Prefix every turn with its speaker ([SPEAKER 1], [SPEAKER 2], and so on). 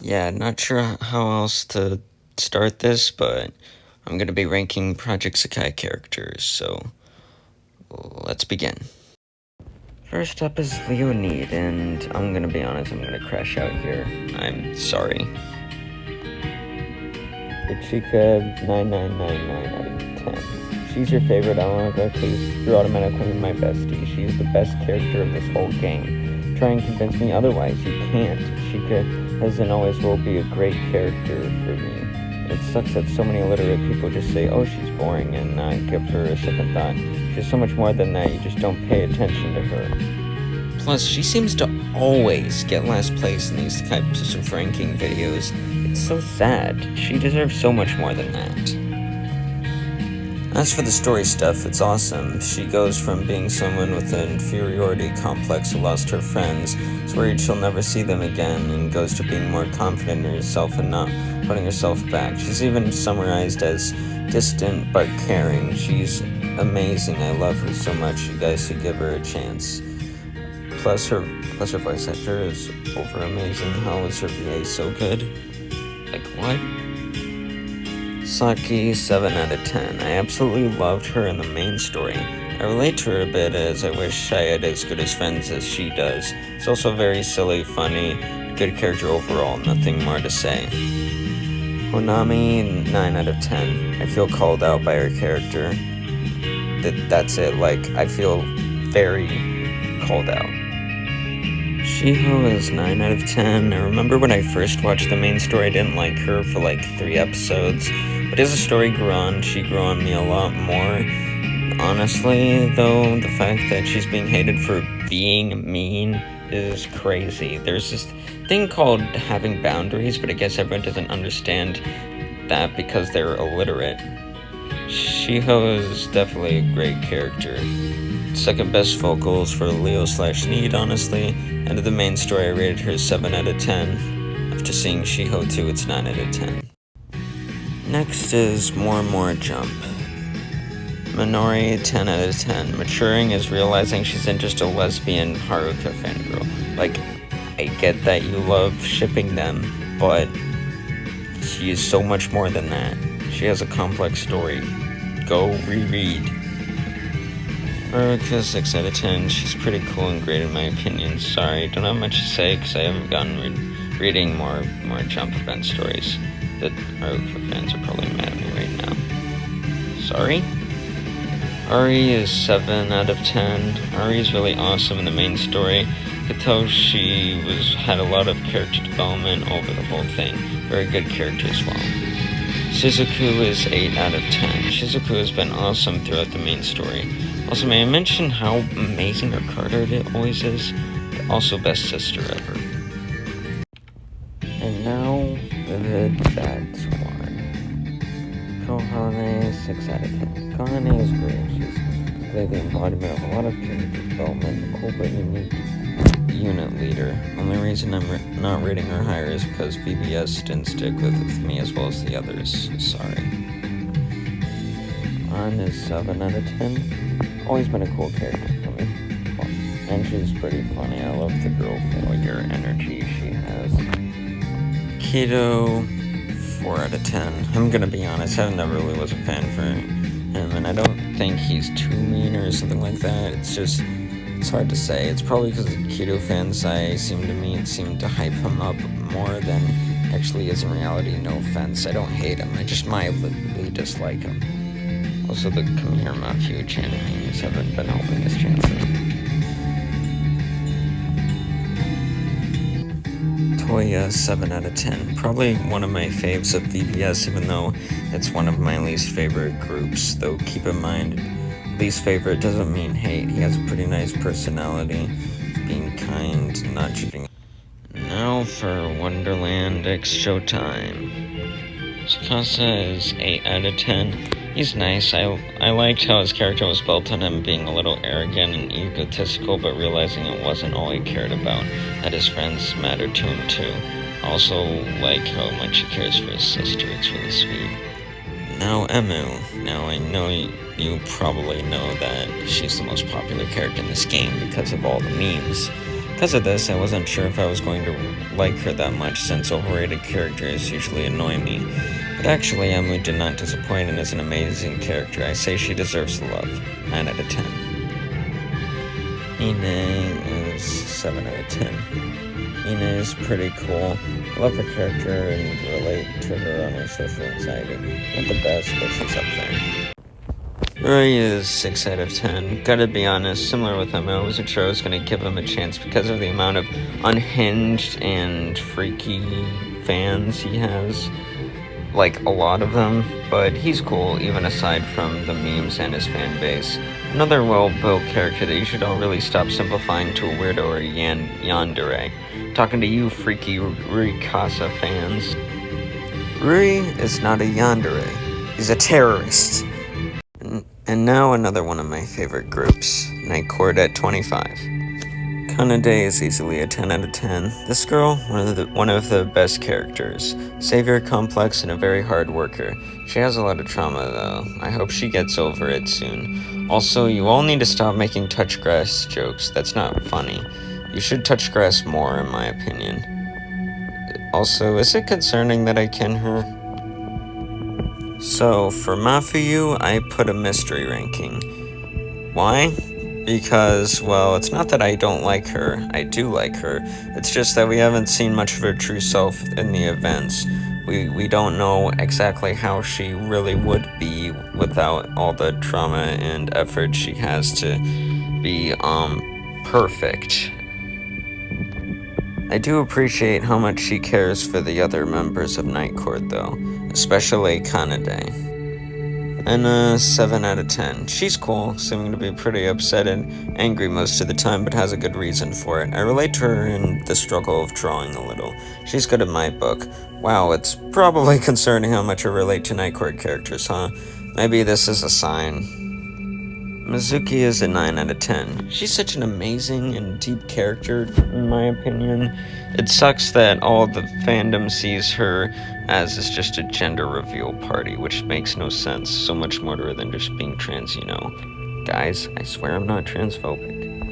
[SPEAKER 1] Yeah, not sure how else to start this, but I'm gonna be ranking Project Sekai characters, so let's begin. First up is Leonid, and I'm gonna be honest, I'm gonna crash out here. I'm sorry. Ichika 9999 out of 10. She's your favorite, I want to because you're automatically my bestie. She's the best character of this whole game. Try and convince me otherwise, you can't. Ichika has and always will be a great character for me. It sucks that so many illiterate people just say, oh, she's boring, and not give her a second thought. She's so much more than that, you just don't pay attention to her. Plus, she seems to always get last place in these types of ranking videos. It's so sad. She deserves so much more than that. As for the story stuff, it's awesome. She goes from being someone with an inferiority complex who lost her friends, is worried she'll never see them again, and goes to being more confident in herself and not putting herself back. She's even summarized as distant but caring. She's amazing. I love her so much. You guys should give her a chance. Plus her voice actor is over amazing. How is her VA so good? Like what? Saki 7 out of 10. I absolutely loved her in the main story. I relate to her a bit as I wish I had as good as friends as she does. It's also very silly, funny, good character overall, nothing more to say. Honami 9 out of 10. I feel called out by her character. That's it, like, I feel very called out. Shiho is 9 out of 10. I remember when I first watched the main story, I didn't like her for like 3 episodes. But as the story grew on, she grew on me a lot more. Honestly, though, the fact that she's being hated for being mean is crazy. There's this thing called having boundaries, but I guess everyone doesn't understand that because they're illiterate. Shiho is definitely a great character. Second best vocals for Leo/Need, honestly. End of the main story, I rated her 7 out of 10. After seeing Shiho 2, it's 9 out of 10. Next is More Jump. Minori, 10 out of 10. Maturing is realizing she's in just a lesbian Haruka fangirl. Like, I get that you love shipping them, but she is so much more than that. She has a complex story. Go reread. Haruka 6 out of 10. She's pretty cool and great in my opinion. Sorry, don't have much to say because I haven't gotten reading more Jump event stories. The Haruka fans are probably mad at me right now. Sorry? Ari is 7 out of 10. Ari is really awesome in the main story. You could tell she had a lot of character development over the whole thing. Very good character as well. Shizuku is 8 out of 10. Shizuku has been awesome throughout the main story. Also, may I mention how amazing her card art it always is? Also, best sister ever. And now, the bad squad. Kohane, 6 out of 10. Kohane is great. She's the embodiment of a lot of character development, cool but unique unit leader. Only reason I'm not rating her higher is because VBS didn't stick with me as well as the others. Sorry. An is 7 out of 10. Always been a cool character for me. And she's pretty funny. I love the girl failure energy she has. Kido, 4 out of 10. I'm gonna be honest, I never really was a fan for him, and I don't think he's too mean or something like that. It's hard to say. It's probably because the Kido fans I seem to meet seem to hype him up more than actually is in reality. No offense, I don't hate him, I just mildly dislike him. Also, the Come Here Ma huge animes haven't been helping his chances. Toya, 7 out of 10. Probably one of my faves of VBS, even though it's one of my least favorite groups. Though keep in mind, least favorite doesn't mean hate. He has a pretty nice personality, being kind, not cheating. Now for Wonderland X Showtime. Tsukasa is 8 out of 10. He's nice. I liked how his character was built on him being a little arrogant and egotistical, but realizing it wasn't all he cared about, that his friends mattered to him too. Also like how much he cares for his sister. It's really sweet. Now Emu. Now I know you probably know that she's the most popular character in this game because of all the memes. Because of this, I wasn't sure if I was going to like her that much, since overrated characters usually annoy me. But actually, Emu did not disappoint and is an amazing character. I say she deserves the love. 9 out of 10. Ine is 7 out of 10. Ine is pretty cool. I love her character and relate to her on her social anxiety. Not the best, but she's up there. Rory is 6 out of 10. Gotta be honest, similar with him, I wasn't sure I was gonna give him a chance because of the amount of unhinged and freaky fans he has. Like, a lot of them, but he's cool, even aside from the memes and his fan base. Another well-built character that you should all really stop simplifying to a weirdo or yandere. Talking to you, freaky Rikasa fans. Rui is not a yandere. He's a terrorist. And now another one of my favorite groups, Night Court at 25. Kanade is easily a 10 out of 10. This girl, one of the best characters. Savior complex and a very hard worker. She has a lot of trauma though. I hope she gets over it soon. Also, you all need to stop making touch grass jokes. That's not funny. You should touch grass more, in my opinion. Also, is it concerning that I ken her? So, for Mafuyu, I put a mystery ranking. Why? Because, well, it's not that I don't like her. I do like her. It's just that we haven't seen much of her true self in the events. We don't know exactly how she really would be without all the trauma and effort she has to be, perfect. I do appreciate how much she cares for the other members of Night Court, though, especially Kanade. And 7 out of 10. She's cool, seeming to be pretty upset and angry most of the time, but has a good reason for it. I relate to her in the struggle of drawing a little. She's good in my book. Wow, it's probably concerning how much I relate to Night Court characters, huh? Maybe this is a sign. Mizuki is a 9 out of 10. She's such an amazing and deep character, in my opinion. It sucks that all the fandom sees her as is just a gender reveal party, which makes no sense. So much more to her than just being trans, you know. Guys, I swear I'm not transphobic.